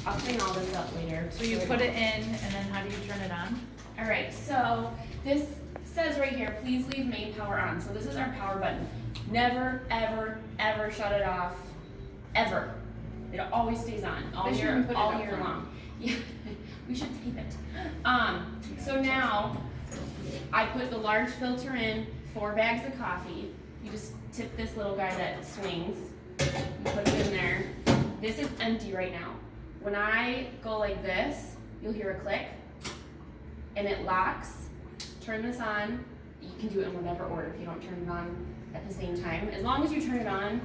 I'll clean all this up later. So you put it in, and then how do you turn it on? All right, so this says right here, please leave main power on. So this is our power button. Never, ever, ever shut it off, ever. It always stays on all year long. Yeah, we should tape it. So now I put the large filter in, 4 bags of coffee. You just tip this little guy that swings, you put it in there. This is empty right now. When I go like this, you'll hear a click, and it locks. Turn this on. You can do it in whatever order if you don't turn it on at the same time. As long as you turn it on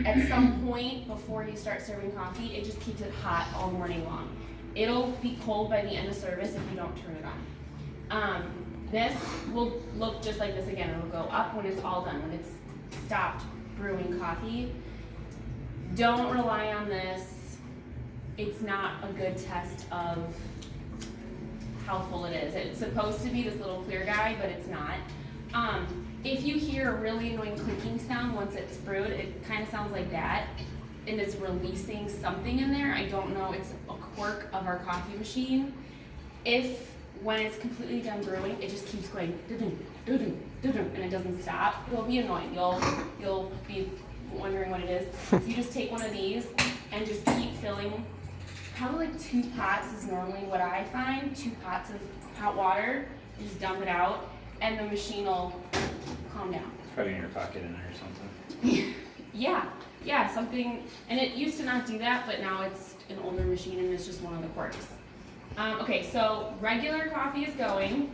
at some point before you start serving coffee, it just keeps it hot all morning long. It'll be cold by the end of service if you don't turn it on. This will look just like this again. It'll go up when it's all done, when it's stopped brewing coffee. Don't rely on this. It's not a good test of how full it is. It's supposed to be this little clear guy, but it's not. If you hear a really annoying clicking sound once it's brewed, it kind of sounds like that, and it's releasing something in there. I don't know, it's a quirk of our coffee machine. If when it's completely done brewing, it just keeps going doo-doo, doo-doo, doo-doo, and it doesn't stop, it'll be annoying. You'll be wondering what it is. You just take one of these and just keep filling. Probably like 2 pots is normally what I find. 2 pots of hot water. You just dump it out, and the machine will calm down. It's probably in your pocket in there or something. yeah, something. And it used to not do that, but now it's an older machine, and it's just one of the quirks. Okay, so regular coffee is going.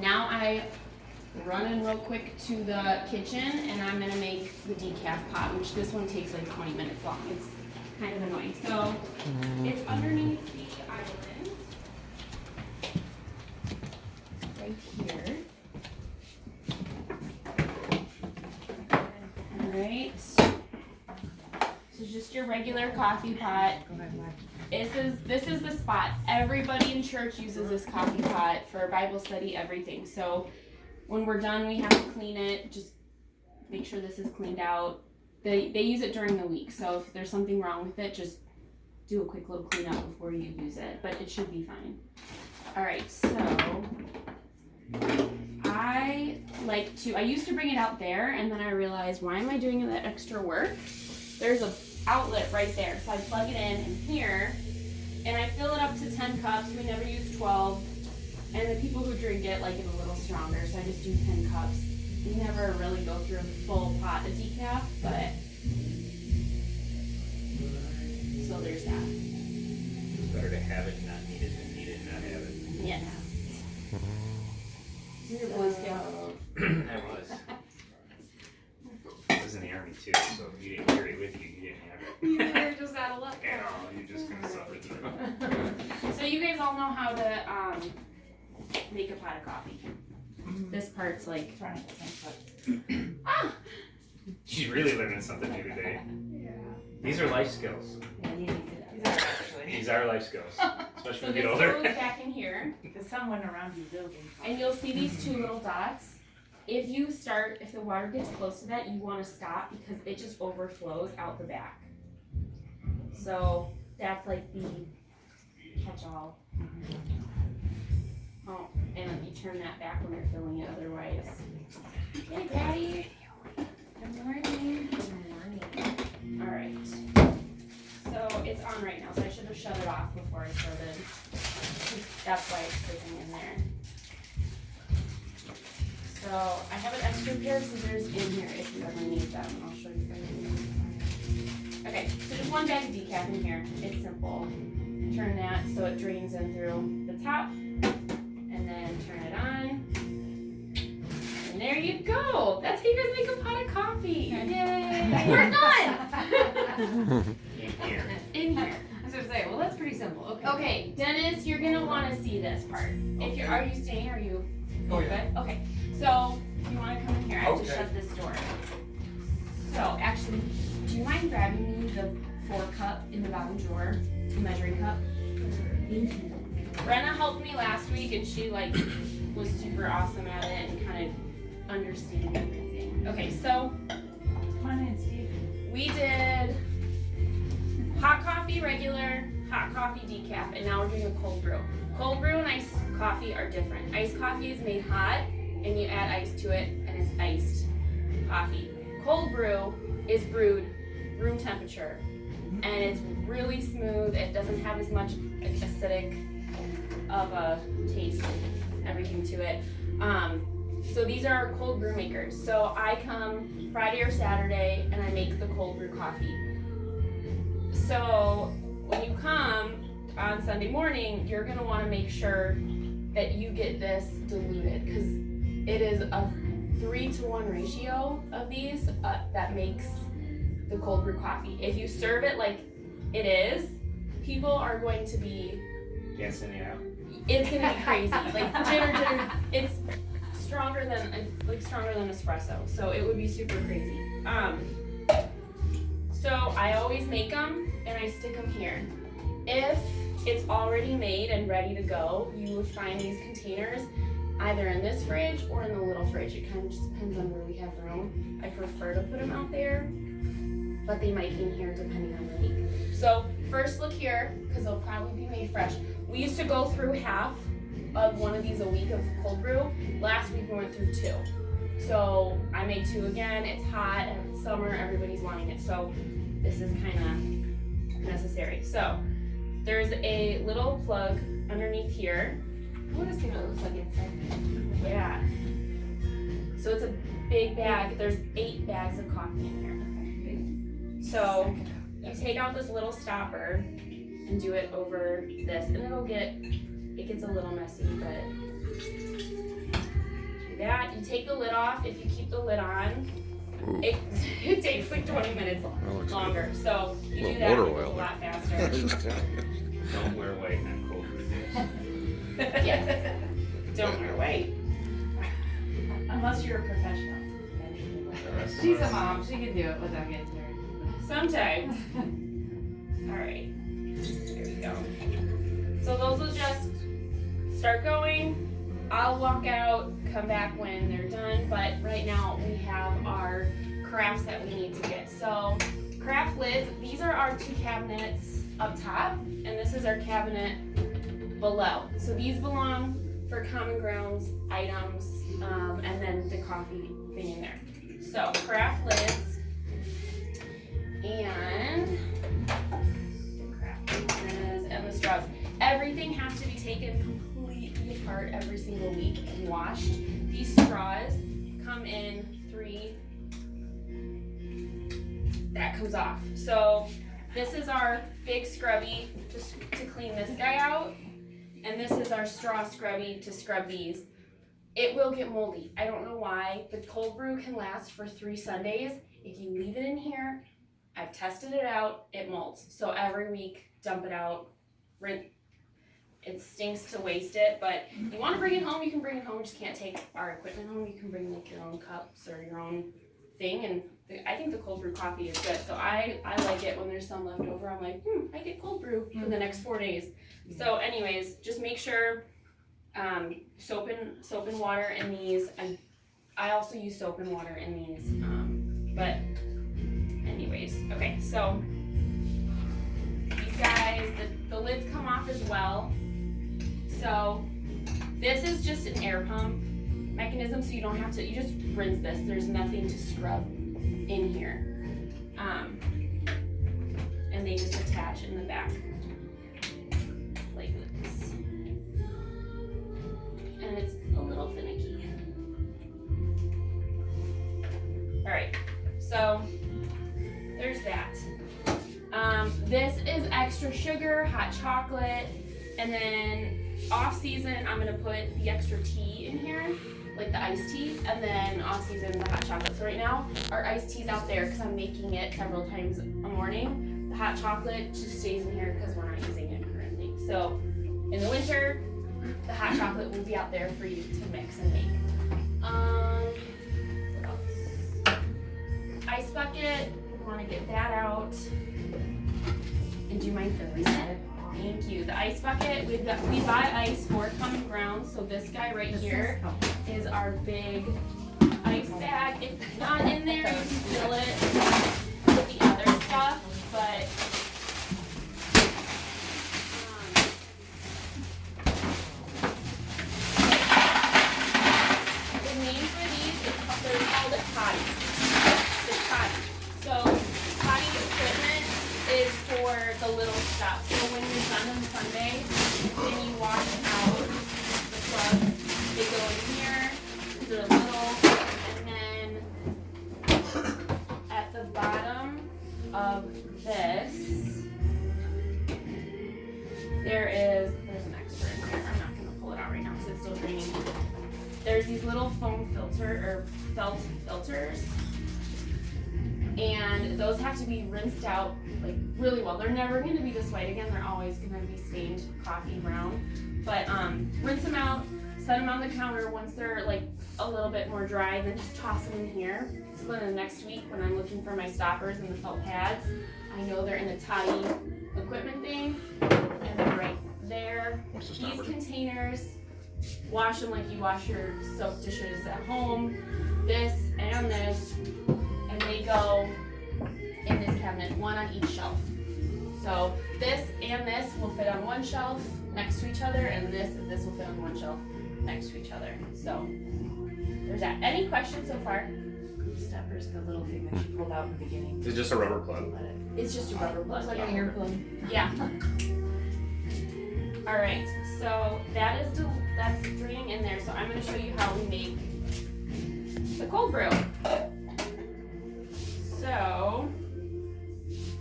Now I run in real quick to the kitchen, and I'm gonna make the decaf pot, which this one takes like 20 minutes long. It's kind of annoying. So it's underneath the island, right here. All right. So just your regular coffee pot. This is the spot. Everybody in church uses this coffee pot for Bible study, everything. So when we're done, we have to clean it. Just make sure this is cleaned out. They use it during the week, so if there's something wrong with it, just do a quick little cleanup before you use it, but it should be fine. All right, so I used to bring it out there, and then I realized, why am I doing that extra work? There's a outlet right there, so I plug it in here, and I fill it up to 10 cups. We never use 12, and the people who drink it like it a little stronger, so I just do 10 cups. We never really go through a full pot of decaf, but so there's that. It's better to have it and not need it than need it and not have it. Yes. You're a Boy Scout. I was. I was in the Army too, so if you didn't carry it with you, you didn't have it. You were just out of luck. You know, you're just gonna suffer through. So you guys all know how to make a pot of coffee. This part's like She's really learning something new today. Yeah. These are life skills. Yeah, you need to. These are actually. These are life skills, especially so when this you get older. goes back in here, Because someone around you building. and you'll see these 2 little dots. If the water gets close to that, you want to stop because it just overflows out the back. So that's like the catch-all. Oh, and you turn that back when you're filling it, otherwise. Hey, Patty. Good morning. Good morning. All right. So it's on right now, so I should have shut it off before I started. That's why it's sticking in there. So I have an extra pair of scissors in here if you ever need them. I'll show you guys. Okay, so just 1 bag of decaf in here. It's simple. Turn that so it drains in through the top, and then turn it on. And there you go. That's how you guys make a pot of coffee. Yay! We're done. In here. In here. I was gonna say, well, that's pretty simple. Okay. Okay, Dennis, you're gonna want to see this part. If you're, are you staying? Are you? Oh, yeah. Good? Okay. So, if you want to come in here, I have to Okay. shut this door. So, actually, do you mind grabbing me the 4-cup in the bottom drawer, the measuring cup? Thank you. Brenna helped me last week, and she was super awesome at it and kind of understanding everything. Okay, so Come on in, Steve. we did hot coffee regular, hot coffee decaf, and now we're doing a cold brew. Cold brew and iced coffee are different. Iced coffee is made hot, and you add ice to it, and it's iced coffee. Cold brew is brewed room temperature, and it's really smooth. It doesn't have as much acidic of a taste and everything to it. So these are our cold brew makers. So I come Friday or Saturday, and I make the cold brew coffee. So when you come on Sunday morning, you're gonna wanna make sure that you get this diluted, because it is a 3-to-1 ratio of these that makes the cold brew coffee. If you serve it like it is, people are going to be, Guessing it out. it's gonna be crazy. Like jitter, it's stronger than espresso, so it would be super crazy. So I always make them and I stick them here. If it's already made and ready to go, you would find these containers either in this fridge or in the little fridge. It kind of just depends on where we have room. I prefer to put them out there, but they might be in here depending on the week. So first look here, because they'll probably be made fresh. We used to go through half of one of these a week of cold brew. Last week we went through 2. So I made 2 again. It's hot and it's summer, everybody's wanting it. So this is kind of necessary. So there's a little plug underneath here. I want to see what it looks like inside. Yeah. So it's a big bag. There's 8 bags of coffee in here. So you take out this little stopper and do it over this, and it gets a little messy, but do that. You take the lid off. If you keep the lid on, it takes like 20 minutes longer. So you do that, it's a lot faster. Don't wear white on cold brew days. Yes. Don't wear white. Unless you're a professional. The rest of She's a us- mom, she can do it without getting dirty. Sometimes. Alright. There we go. So those will just start going. I'll walk out, come back when they're done, but right now we have our crafts that we need to get. So craft lids, these are our 2 cabinets up top, and this is our cabinet below. So these belong for common grounds items, and then the coffee thing in there. So craft lids, and the craft pieces, and the straws. Everything has to be taken completely apart every single week and washed. These straws come in 3. That comes off. So this is our big scrubby just to clean this guy out, and this is our straw scrubby to scrub these. It will get moldy. I don't know why. The cold brew can last for 3 Sundays. If you leave it in here, I've tested it out, it molds. So every week, dump it out, rinse. It stinks to waste it, but you want to bring it home, you can bring it home. You just can't take our equipment home. You can bring like your own cups or your own thing, and I think the cold brew coffee is good. So I like it when there's some left over. I'm like, I get cold brew for the next 4 days. So anyways, just make sure soap and water in these. I also use soap and water in these, but anyways, okay, so these guys, the lids come off as well. So this is just an air pump mechanism, so you don't have to, you just rinse this. There's nothing to scrub in here. And they just attach in the back like this. And it's a little finicky. All right, so there's that. This is extra sugar, hot chocolate, and then off season, I'm gonna put the extra tea in here, like the iced tea, and then off season, the hot chocolate. So right now, our iced tea's out there because I'm making it several times a morning. The hot chocolate just stays in here because we're not using it currently. So in the winter, the hot chocolate will be out there for you to mix and make. What else? Ice bucket, wanna get that out and do my third. Thank you. The ice bucket, we buy ice for common ground. So this guy right here is our big ice bag. If it's not in there, you can fill it. with the other stuff, but this, there's an extra in here. I'm not gonna pull it out right now because it's still draining. There's these little foam felt filters, and those have to be rinsed out like really well. They're never gonna be this white again. They're always gonna be stained coffee brown. But rinse them out, set them on the counter. Once they're like a little bit more dry, then just toss them in here. So then the next week when I'm looking for my stoppers and the felt pads, I know they're in the toddy equipment thing, and they're right there. What's the These stopper? containers, wash them like you wash your soap dishes at home. This and this, and they go in this cabinet, one on each shelf. So this and this will fit on one shelf next to each other, and this will fit on one shelf next to each other. So there's that. Any questions so far? Stepper's the little thing that you pulled out in the beginning. It's just a rubber plug. Let it. It's just a rubber plug. It's like an ear plug. Yeah. All right. So that's draining in there. So I'm going to show you how we make the cold brew. So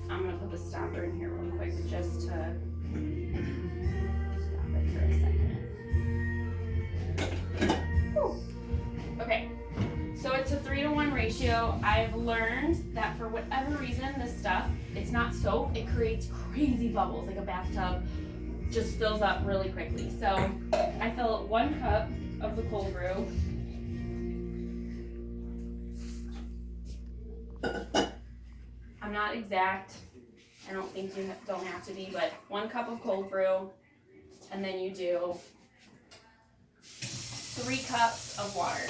I'm going to put the stopper in here real quick just to stop it for a second. Whew. Okay. So it's a 3-to-1 ratio. I've learned that for whatever reason, this stuff, it's not soap, it creates crazy bubbles, like a bathtub just fills up really quickly. So I fill 1 cup of the cold brew. I'm not exact, I don't think you don't have to be, but 1 cup of cold brew, and then you do 3 cups of water.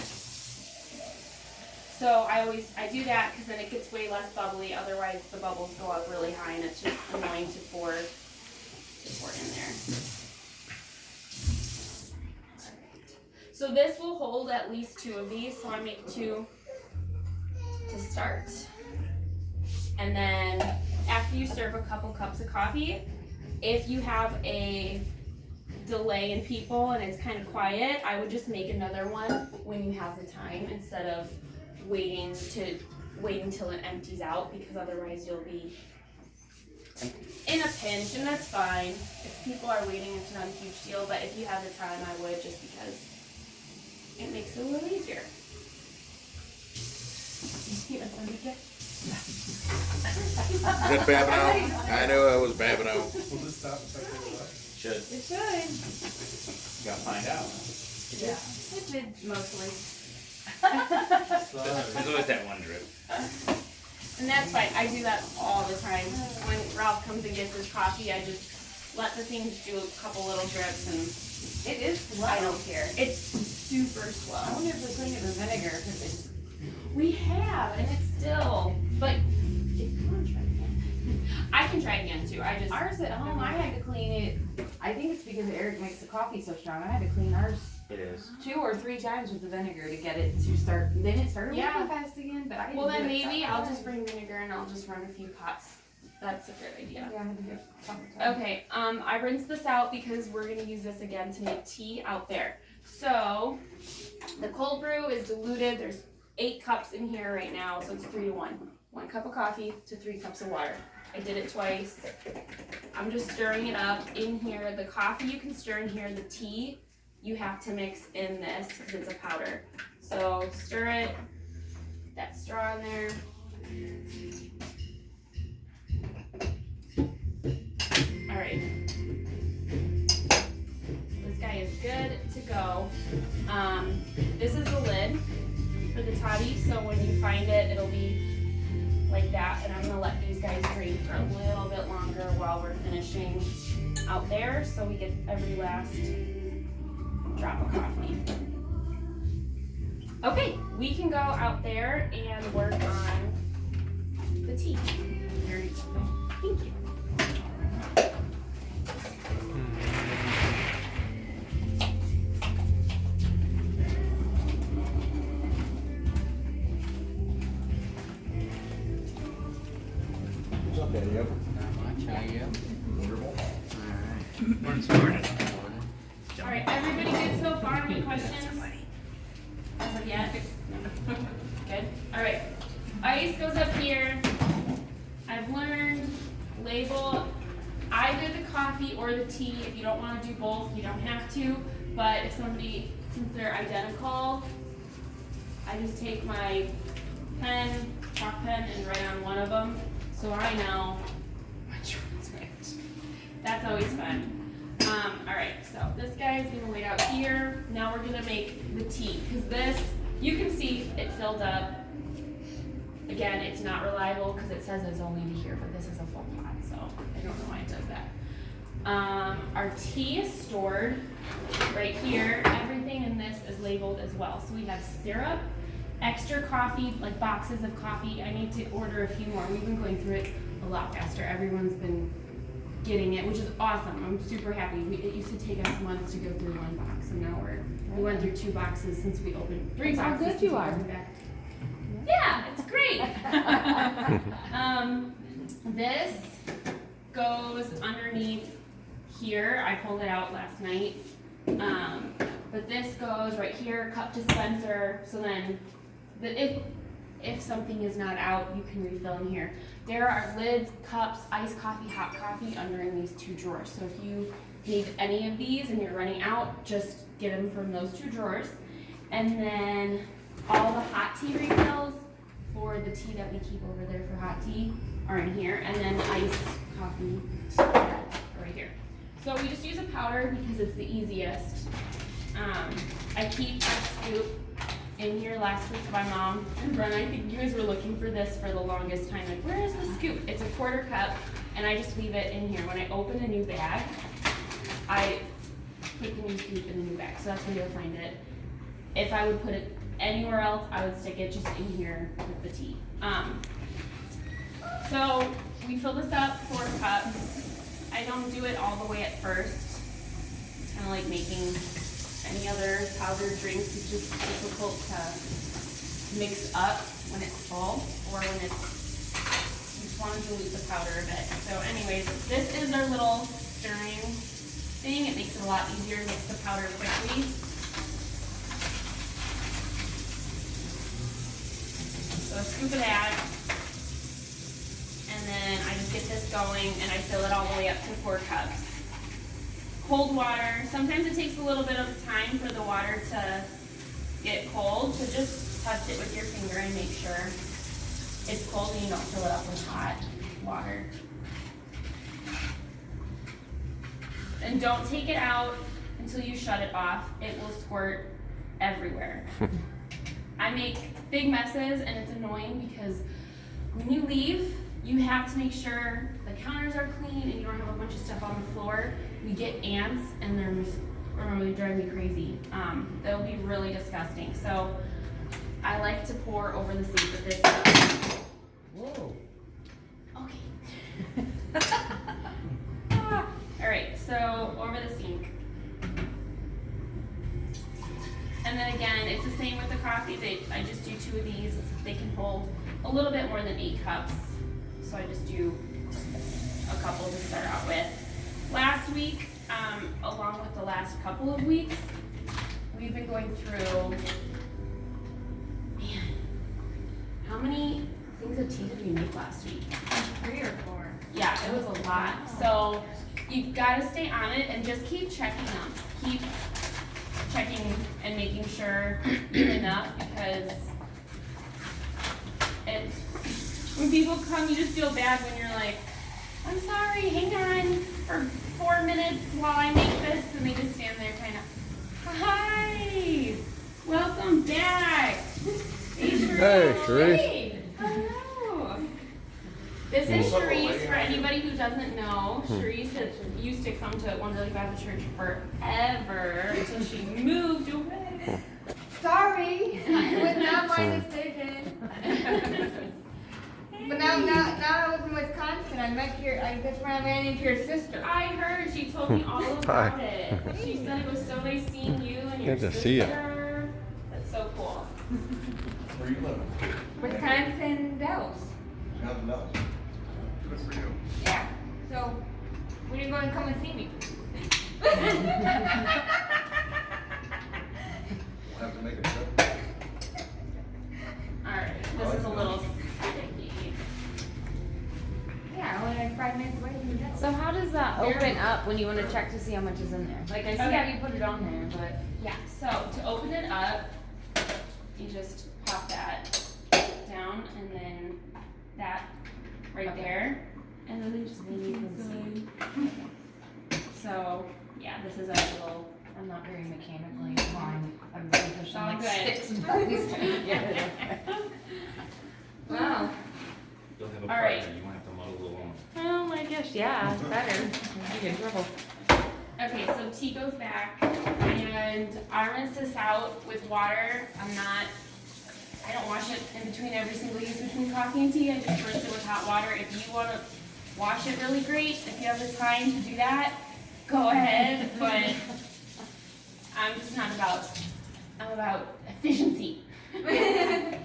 So I do that because then it gets way less bubbly, otherwise the bubbles go up really high and it's just annoying to pour in there. Alright. So this will hold at least 2 of these, so I make 2 to start. And then after you serve a couple cups of coffee, if you have a delay in people and it's kind of quiet, I would just make another one when you have the time instead of waiting till it empties out, because otherwise you'll be in a pinch, and that's fine. If people are waiting, it's not a huge deal, but if you have the time, I would, just because it makes it a little easier. Is that babbing out? I knew I was babbing out. Will this stop if I pull it up? Should. It should. You gotta find out. Yeah. It did mostly. There's always that one drip. And that's fine, I do that all the time. When Ralph comes and gets his coffee, I just let the things do a couple little drips, and It is slow. I don't care. It's super slow. I wonder if we're putting it with vinegar, because it's. We have, and it's still, but if you want to try it again. I can try it again too, I just. Ours at home, I had to clean it. I think it's because Eric makes the coffee so strong. I had to clean ours It is. 2 or 3 times with the vinegar to get it to start. Then it started Yeah. working fast again, but I didn't Well, do then it maybe separate. I'll just bring vinegar and I'll just run a few pots. That's a good idea. Yeah, I had to do it a couple times. Okay, I rinsed this out because we're gonna use this again to make tea out there. So, the cold brew is diluted, there's 8 cups in here right now, so it's 3-to-1. 1 cup of coffee to 3 cups of water. I did it twice. I'm just stirring it up in here. The coffee you can stir in here, the tea you have to mix in this because it's a powder. So stir it, that straw in there. All right. This guy is good to go. This is the lid for the toddy, so when you find it, it'll be like that, and I'm gonna let these guys drain for a little bit longer while we're finishing out there, so we get every last drop of coffee. Okay, we can go out there and work on the tea. Thank you. What's up, Daddy? Not much, how you? Morning. All right, everybody good so far? Any questions? As of yet? Good. All right. Ice goes up here. I've learned label, either the coffee or the tea. If you don't want to do both, you don't have to. But if somebody, since they're identical, I just take my pen, chalk pen, and write on one of them, so I know which one's right. That's always fun. All right, so this guy is gonna wait out here. Now we're gonna make the tea, because this, you can see it filled up. Again, it's not reliable because it says it's only to here, but this is a full pot, so I don't know why it does that. Our tea is stored right here. Everything in this is labeled as well. So we have syrup, extra coffee, like boxes of coffee. I need to order a few more. We've been going through it a lot faster. Everyone's been getting it, which is awesome. I'm super happy. It used to take us months to go through one box, and now we went through 2 boxes since we opened. 3 That's how boxes good since you we are. opened back. Yeah, it's great. This goes underneath here. I pulled it out last night. But this goes right here, cup dispenser. So then, if something is not out, you can refill in here. There are lids, cups, iced coffee, hot coffee under in these 2 drawers. So if you need any of these and you're running out, just get them from those 2 drawers. And then all the hot tea refills for the tea that we keep over there for hot tea are in here. And then iced coffee right here. So we just use a powder because it's the easiest. I keep our scoop in here. Last week my mom and Bren, I think you guys were looking for this for the longest time. Like, where is the scoop? It's a 1/4 cup, and I just leave it in here. When I open a new bag, I put the new scoop in the new bag. So that's where you'll find it. If I would put it anywhere else, I would stick it just in here with the tea. So we fill this up 4 cups. I don't do it all the way at first. It's kind of like making any other powdered drinks. It's just difficult to mix up when it's full or when it's, you just want to dilute the powder a bit. So anyways, this is our little stirring thing. It makes it a lot easier to mix the powder quickly. So a scoop of that. And then I just get this going and I fill it all the way up to 4 cups. Cold water. Sometimes it takes a little bit of time for the water to get cold, so just test it with your finger and make sure it's cold and you don't fill it up with hot water. And don't take it out until you shut it off. It will squirt everywhere. I make big messes and it's annoying because when you leave, you have to make sure the counters are clean and you don't have a bunch of stuff on the floor. We get ants and they're really drive me crazy. They'll be really disgusting. So I like to pour over the sink with this stuff. Whoa. Okay. All right, so over the sink. And then again, it's the same with the coffee. I just do 2 of these. They can hold a little bit more than 8 cups. So I just do a couple to start out with. Last week, along with the last couple of weeks, we've been going through, man, how many things of tea did we make last week? 3 or 4. Yeah, it was a lot. So you've got to stay on it and just keep checking them. Keep checking and making sure you're enough, because it's, when people come, you just feel bad when you're like, I'm sorry, hang on for 4 minutes while I make this, and they just stand there kind of, hi, welcome back. Hey, Cherise. Hey, Cherise. Hey, hello. This is Cherise, for anybody who doesn't know. Cherise used to come to Wonderly Baptist Church forever until she moved away. Sorry, it was not my decision. But now I live in Wisconsin. That's when I ran into your sister. I heard, she told me all about it. She said it was so nice seeing you and your Good to sister. see ya. That's so cool. Where you living? Wisconsin Dells. Nothing else. Good for you. Yeah. So, when are you going to come and see me? We'll have to make a trip. Alright, this is a little sticky. Yeah, only like 5 minutes away. open up when you wanna check to see how much is in there. Like, I see how you put it on there, but. Yeah, so to open it up, you just pop that down and then that right there. And then they just leave inside. So, yeah, this is our little, I'm not very mechanically inclined. I'm really pushing all like good. 6 buttons to get it. Wow. You'll have a All partner, right. you won't have to muddle alone. Oh my gosh, yeah, it's better. You get in trouble. Okay, so tea goes back and I rinse this out with water. I don't wash it in between every single use between coffee and tea. I just rinse it with hot water. If you want to wash it really great, if you have the time to do that, go ahead. But I'm just not about, I'm about efficiency.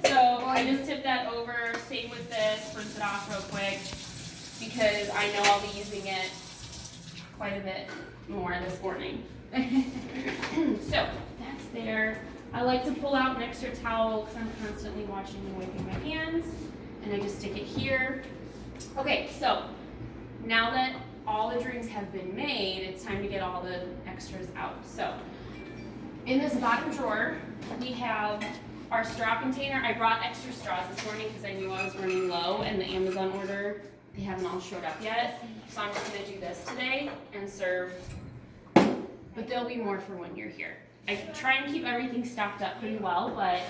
So I just tip that over, same with this, rinse it off real quick because I know I'll be using it quite a bit more this morning. So that's there. I like to pull out an extra towel because I'm constantly washing and wiping my hands, and I just stick it here. Okay, so now that all the drinks have been made, it's time to get all the extras out. So in this bottom drawer, we have our straw container. I brought extra straws this morning because I knew I was running low, and the Amazon order, they haven't all showed up yet. So I'm just gonna do this today and serve, but there'll be more for when you're here. I try and keep everything stocked up pretty well, but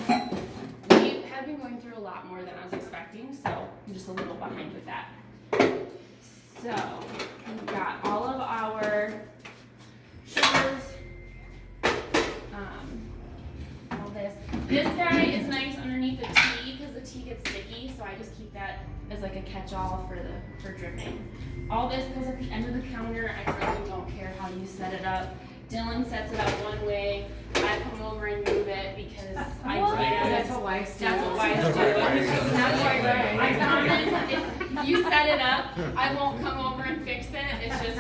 we have been going through a lot more than I was expecting, so I'm just a little behind with that. So we've got all of our sugars, all this. This guy is nice underneath the tea because the tea gets sticky, so I just keep that as like a catch-all for dripping. All this goes at the end of the counter. I really don't care how you set it up. Dylan sets it up one way. I come over and move it because I That's what wives do. That's what wives do. That's why, right? I promise, if you set it up, I won't come over and fix it. It's just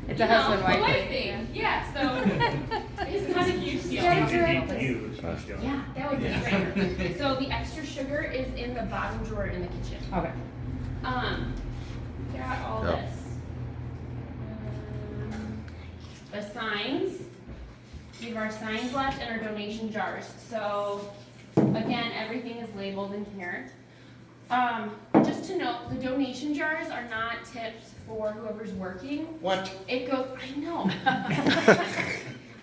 It's a husband-wife wife thing. thing. Yeah, so it's not a huge deal. Yeah, that would be great. So the extra sugar is in the bottom drawer in the kitchen. Okay. Got all Yep. this. The signs. We have our signs left and our donation jars. So again, everything is labeled in here. Just to note, the donation jars are not tips for whoever's working. What? It goes, I know.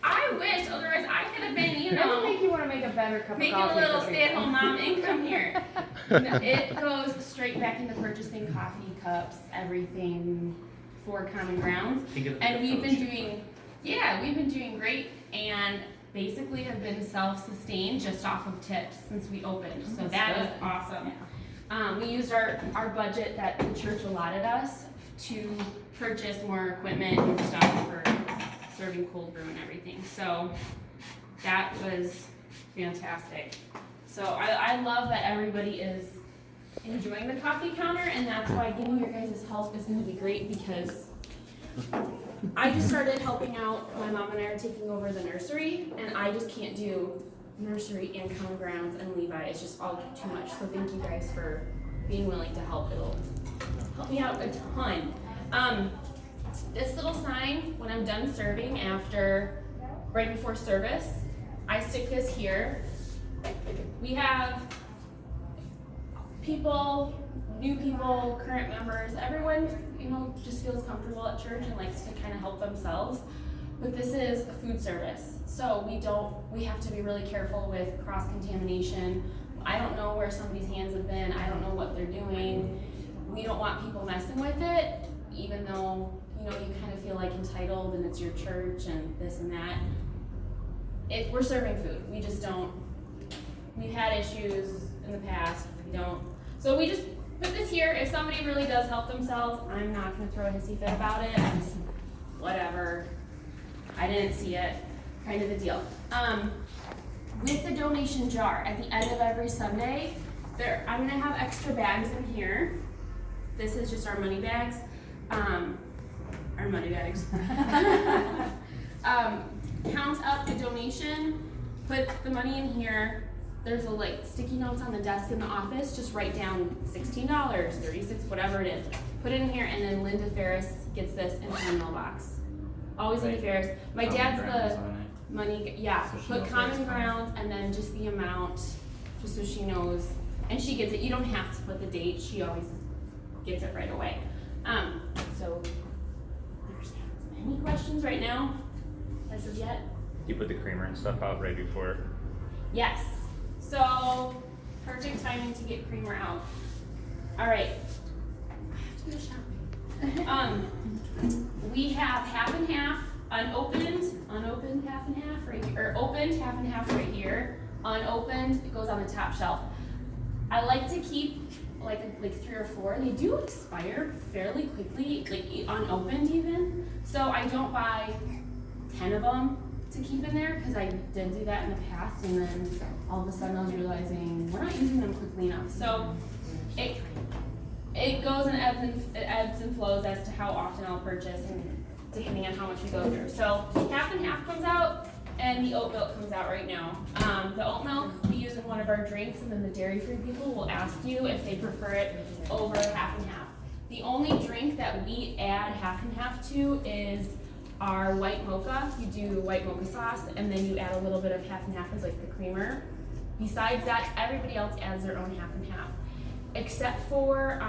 I wish, otherwise I could have been, you That'll know, make you wanna make a better cup of making coffee. a little for people. stay-at-home mom income here. No, it goes straight back into purchasing coffee cups, everything for Common Grounds. And we've been doing great and basically have been self-sustained just off of tips since we opened. So that is awesome. We used our budget that the church allotted us to purchase more equipment and stuff for serving cold brew and everything. So that was fantastic. So I love that everybody is enjoying the coffee counter, and that's why getting your guys' help is gonna be great because I just started helping out. My mom and I are taking over the nursery, and I just can't do nursery and Common Grounds and Levi. It's just all too much. So thank you guys for being willing to help. It'll help me out a ton. This little sign, when I'm done serving right before service, I stick this here. We have people, new people, current members, everyone, just feels comfortable at church and likes to kind of help themselves. But this is a food service, so we have to be really careful with cross-contamination. I don't know where somebody's hands have been, I don't know what they're doing. We don't want people messing with it, even though, you kind of feel like entitled and it's your church and this and that. We're serving food, we just don't, we've had issues in the past, we don't. So we just put this here. If somebody really does help themselves, I'm not gonna throw a hissy fit about it. I'm just, whatever. I didn't see it, kind of the deal. With the donation jar, at the end of every Sunday, I'm gonna have extra bags in here. This is just our money bags. Our money bags. Count up the donation, put the money in here. There's sticky notes on the desk in the office. Just write down $16, $36, whatever it is. Put it in here, and then Linda Ferris gets this in the mill box. Always in the Like, fairs. My common dad's grounds the on it. money, yeah, So she put knows common where it's from. ground and then just the amount, just so she knows. And she gets it, you don't have to put the date, she always gets it right away. So, there's any questions right now, as of yet? You put the creamer and stuff out right before. Yes, so, perfect timing to get creamer out. All right, I have to go shopping. We have half and half, unopened half and half right here, or opened half and half right here. Unopened, it goes on the top shelf. I like to keep like 3 or 4. They do expire fairly quickly, like unopened even. So I don't buy 10 of them to keep in there because I did do that in the past, and then all of a sudden I was realizing we're not using them quickly enough. So it goes and ebbs and flows as to how often I'll purchase and depending on how much we go through. So half and half comes out, and the oat milk comes out right now. The oat milk we use in one of our drinks, and then the dairy-free people will ask you if they prefer it over half and half. The only drink that we add half and half to is our white mocha. You do white mocha sauce, and then you add a little bit of half and half as like the creamer. Besides that, everybody else adds their own half and half, except for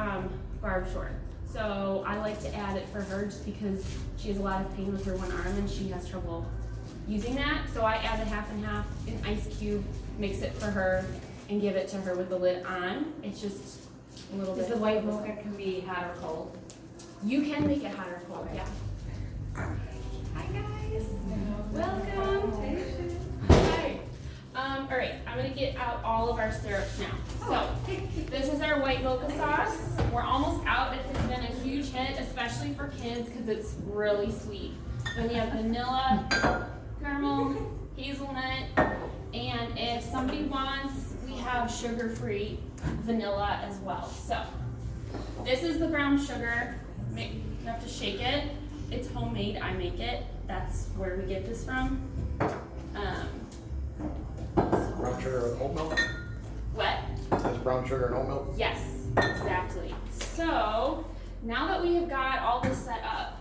Barb Short. So I like to add it for her just because she has a lot of pain with her one arm and she has trouble using that. So I add a half and half, an ice cube, mix it for her, and give it to her with the lid on. It's just a little bit. Is the white mocha can be hot or cold? You can make it hot or cold, yeah. Hi guys, welcome. Hi. All right, I'm gonna get out all of our syrups now. So, this is our white mocha sauce. We're almost out. It has been a huge hit, especially for kids, because it's really sweet. Then we have vanilla, caramel, hazelnut, and if somebody wants, we have sugar-free vanilla as well. So, this is the brown sugar. You have to shake it. It's homemade, I make it. That's where we get this from. Brown sugar and oat milk? What? That's brown sugar and oat milk? Yes, exactly. So, now that we have got all this set up,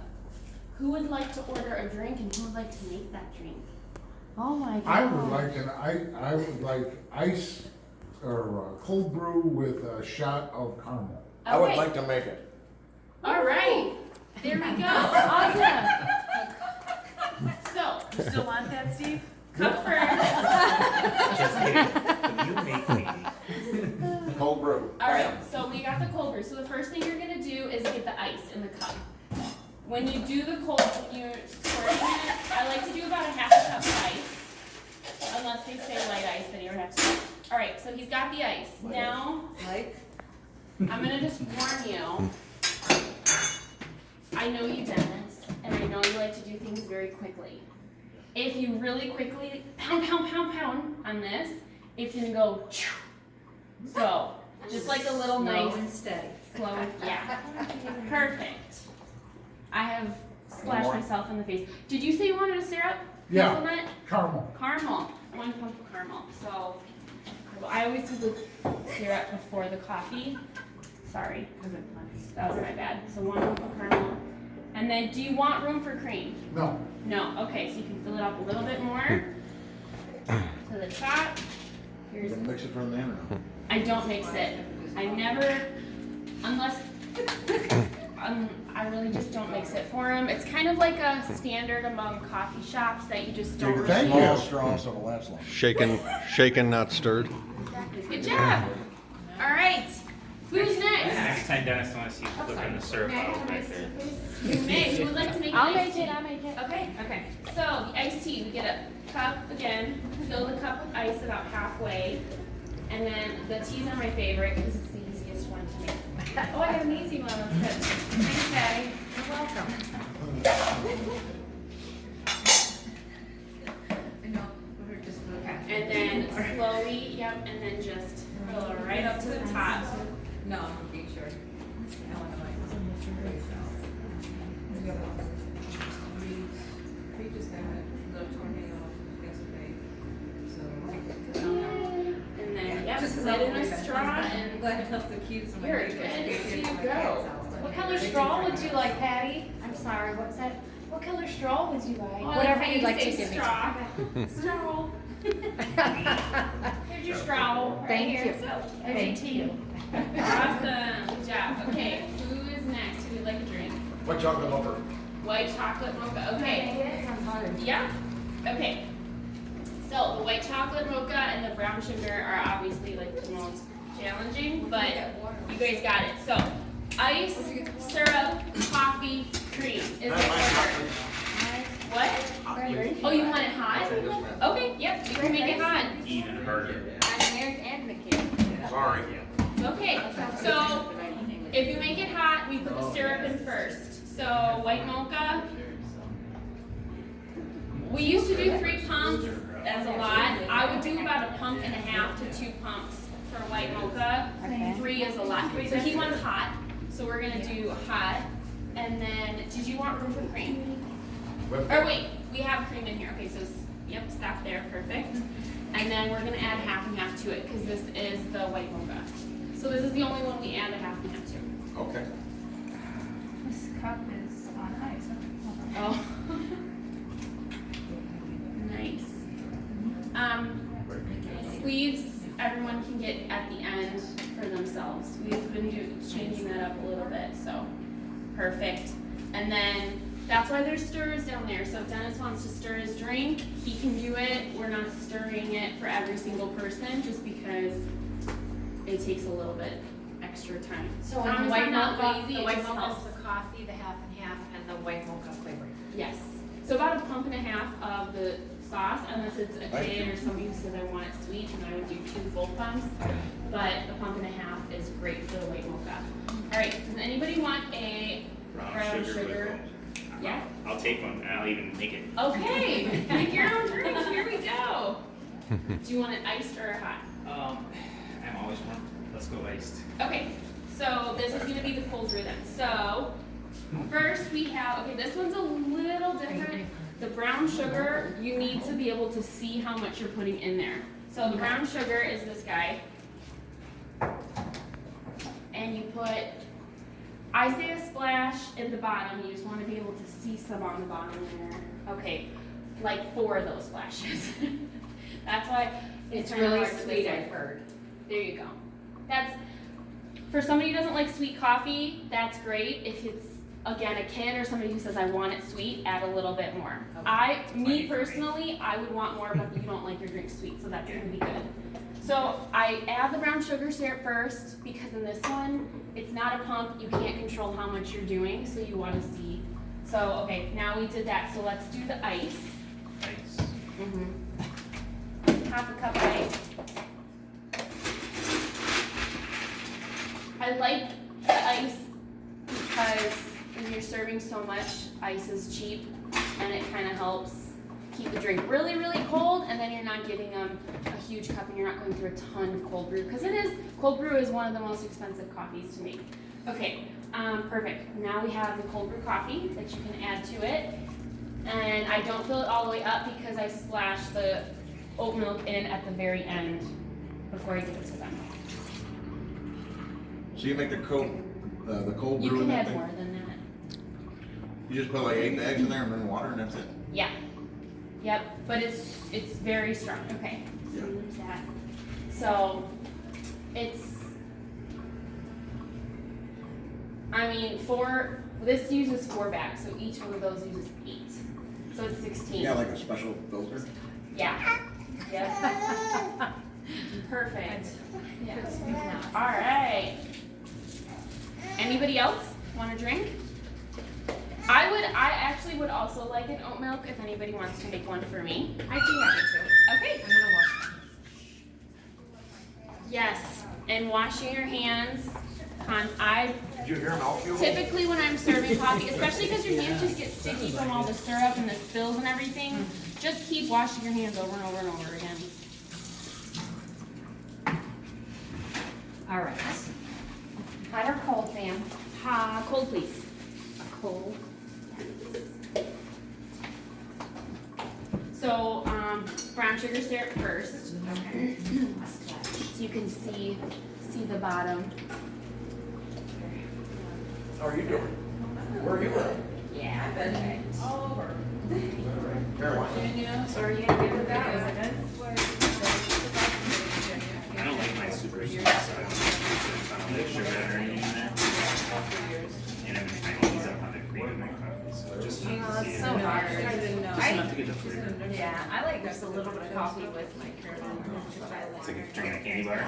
who would like to order a drink and who would like to make that drink? Oh my god. I would like ice or cold brew with a shot of caramel. I would Okay. like to make it. All right, there we go. Awesome. So, You still want that, Steve? cup first. Just kidding. You make me. Cold brew. All right, so we got the cold brew. So the first thing you're gonna do is get the ice in the cup. When you do the cold, you're squirting it. I like to do about a half a cup of ice. Unless they say light ice, then you would have to. All right, so he's got the ice. Now, Like? I'm gonna just warn you. I know you, Dennis, and I know you like to do things very quickly. If you really quickly pound, pound, pound, pound on this, it's gonna go. So, just like a little Slow nice, and steady. slow, yeah. Perfect. I have splashed more? myself in the face. Did you say you wanted a syrup? Yeah. Hazelnut? Caramel. Caramel. 1 pump of caramel. So, I always do the syrup before the coffee. Sorry, that was my bad. So 1 pump of caramel. And then, do you want room for cream? No. No. Okay, so you can fill it up a little bit more to the top. You Here's. gonna mix it from the end or no? I don't mix it. I never, unless. I really just don't mix it for them. It's kind of like a standard among coffee shops that you just don't really. Thank Small you. straw so it'll last long. Shaken, not stirred. Good job. All right. Who's next? Next time Dennis wants to see you flipping the syrup May I out have right ice there. tea, please? May, who would like to make an I'll iced make tea? it, I'll make it. Okay. Okay. So the iced tea, we get a cup again. Fill the cup with ice about halfway, and then the teas are my favorite because it's the easiest one to make. Oh, I got an easy one. That's good. Thanks, Patty. You're welcome. And then slowly, yep, and then just fill it right up to the top. No, I'm being sure. We just had a little tornado yesterday, so. And then, yep, Just put it in a straw I'm and glad I left the keys in my you're neighbor's good basement. to My go. cat's out, What color straw would you like, Patty? I'm sorry, what's that? What color straw would you like? Whatever you'd like to say give me. straw. Straw. Here's your straw. Right Thank here. you. So, Thank you. Awesome. Good job. Okay, who is next? Who would like a drink? What chocolate mocha? White chocolate mocha. Okay. That sounds hard. Yeah. Okay. So the white chocolate mocha and the brown sugar are obviously like the most challenging, but you guys got it. So ice, syrup, coffee, cream is the order. What? Oh, you want it hot? Okay. Yep. You can make it hot. Even harder. And the kid. Sorry. Okay. So if you make it hot, we put the syrup in first. So white mocha. We used to do 3 pumps. That's a lot. I would do about 1.5 to 2 pumps for white mocha. Okay. 3 is a lot. So he wants hot. So we're gonna do hot. And then, did you want room for cream? Or wait, we have cream in here. Okay, so yep, stop there. Perfect. And then we're gonna add half and half to it because this is the white mocha. So this is the only one we add a half and half to. Okay. This cup is on ice. Oh. Nice. Sleeves, everyone can get at the end for themselves. We've been changing that up a little bit, so perfect. And then that's why there's stirrers down there. So if Dennis wants to stir his drink, he can do it. We're not stirring it for every single person just because it takes a little bit extra time. So Promise the white I'm not mocha, lazy, the it white just mocha helps. is the coffee, the half and half, and the white mocha flavoring. Yes. So about 1.5 pumps of the sauce, unless it's a kid or somebody who says I want it sweet, and I would do 2 full pumps. But 1.5 pumps is great for the white mocha. All right. Does anybody want a brown sugar? Yeah. I'll take one. I'll even make it. Okay. Make your own drinks. Here we go. Do you want it iced or hot? I'm always one. Let's go iced. Okay. So this is gonna be the cold brew then. So first we have, okay, this one's a little different. The brown sugar, you need to be able to see how much you're putting in there. So the brown sugar is this guy. And you put, I say a splash at the bottom, you just want to be able to see some on the bottom there. Okay, like 4 of those splashes. That's why It's kinda really hard to sweet, decide. I've heard. There you go. That's, for somebody who doesn't like sweet coffee, that's great. If it's, again, a kid or somebody who says I want it sweet, add a little bit more. Me personally, I would want more, but you don't like your drink sweet, so that's gonna be good. So I add the brown sugar syrup first, because in this one, it's not a pump, you can't control how much you're doing, so you wanna see. So, okay, now we did that, so let's do the ice. Ice. Half a cup of ice. I like the ice because when you're serving so much, ice is cheap and it kind of helps keep the drink really, really cold, and then you're not getting a huge cup and you're not going through a ton of cold brew, because cold brew is one of the most expensive coffees to make. Okay, perfect. Now we have the cold brew coffee that you can add to it, and I don't fill it all the way up because I splash the oat milk in at the very end before I give it to them. So you make the cold brew You can in that add thing? more than that. You just put like 8 bags in there and then water and that's it? Yeah. Yep, but it's very strong. Okay. So Yeah. there's that. So this uses 4 bags, so each one of those uses 8. So it's 16. Yeah, like a special filter? Yeah. Yep. Perfect. Yeah. All right. Anybody else want a drink? I actually would also like an oat milk if anybody wants to make one for me. I do have it too. Okay. I'm gonna wash it. Yes, and washing your hands. Did you hear him out? Typically when I'm serving coffee, especially because your hands just get sticky from all the syrup and the spills and everything, just keep washing your hands over and over and over again. All right. Hot or cold, Sam? Cold, please. Cold. So, brown sugar syrup first. Okay. So you can see the bottom. How are you doing? Where are you at? Yeah. Perfect. All over. Carolina. So are you gonna give it that? Was it good? I don't like my super sweet, so I don't put a ton of like sugar or anything in there. And I've been trying to ease up on the cream in my coffee, so just to Oh, see it's it. so hard. I didn't know. Just enough to get the flavor. Yeah, I like just a little bit of coffee with my caramel. It's like drinking a candy bar.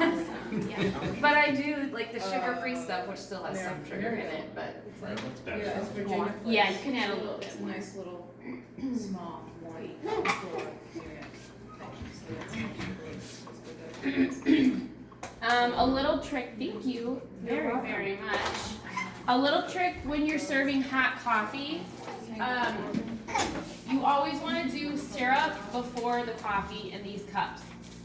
But I do like the sugar-free stuff, which still has some sugar in it, but it's like. It's Yeah, better. it's Virginia. Yeah, you can add a little bit It's a more. nice little, small, white floor area. So that's actually really good. A little trick, thank you very, very much. A little trick when you're serving hot coffee, you always want to do syrup before the coffee in these cups.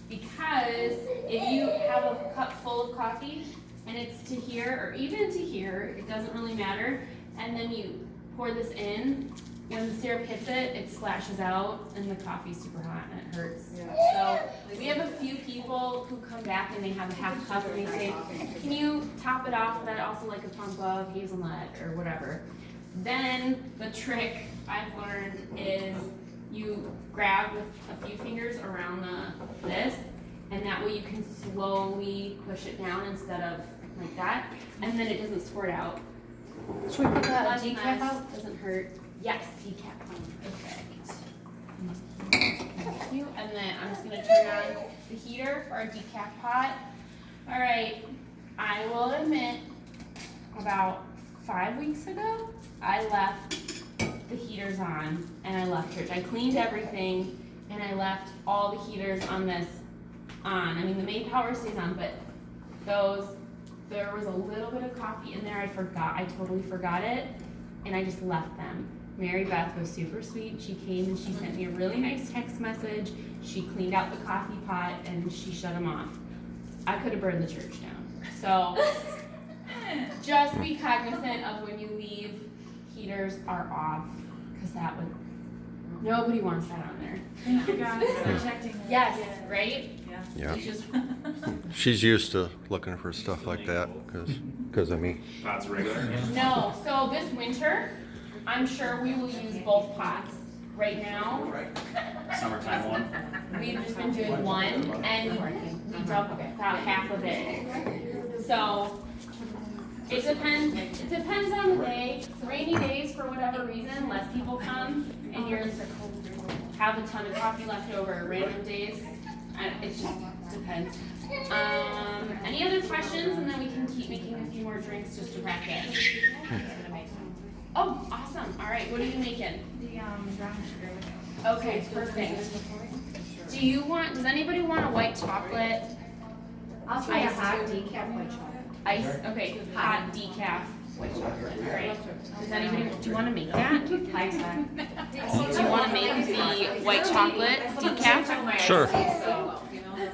Because if you have a cup full of coffee and it's to here or even to here, it doesn't really matter, and then you pour this in, when the syrup hits it, it splashes out and the coffee's super hot and it hurts. So we have a few people who come back and they have a half cup and they say, can you top it off with that also like a pump of hazelnut or whatever. Then the trick I've learned is you grab with a few fingers around this, and that way you can slowly push it down instead of like that, and then it doesn't squirt out. Should we put that Less decaf mess, out? doesn't hurt. Yes, decaf. Perfect. Thank you. And then I'm just gonna turn on the heater for our decaf pot. All right. I will admit, about 5 weeks ago, I left the heaters on and I left church. I cleaned everything and I left all the heaters on this on. I mean, the main power stays on, but there was a little bit of coffee in there. I totally forgot it, and I just left them. Mary Beth was super sweet. She came and she sent me a really nice text message. She cleaned out the coffee pot and she shut them off. I could have burned the church down. So just be cognizant of when you leave, heaters are off, because that would, nobody wants that on there. Thank you guys for protecting us. Yes, right? Yeah. You just, She's used to looking for stuff like that because of me. Pots regular. no, so this winter, I'm sure we will use both pots. Right now, Summertime one. we've just been doing one, and we broke about half of it. So, it depends on the day. Rainy days, for whatever reason, less people come, and you have a ton of coffee left over. Random days, it just depends. Any other questions, and then we can keep making a few more drinks just to practice. Oh, awesome. All right, what are you making? The brown sugar. Okay, perfect. Does anybody want a white chocolate? I'll try a Iced hot tea. decaf white chocolate. Ice, okay, hot decaf white chocolate, all right. Does anybody, do you wanna make that? Do you wanna make the white chocolate decaf? Sure. So,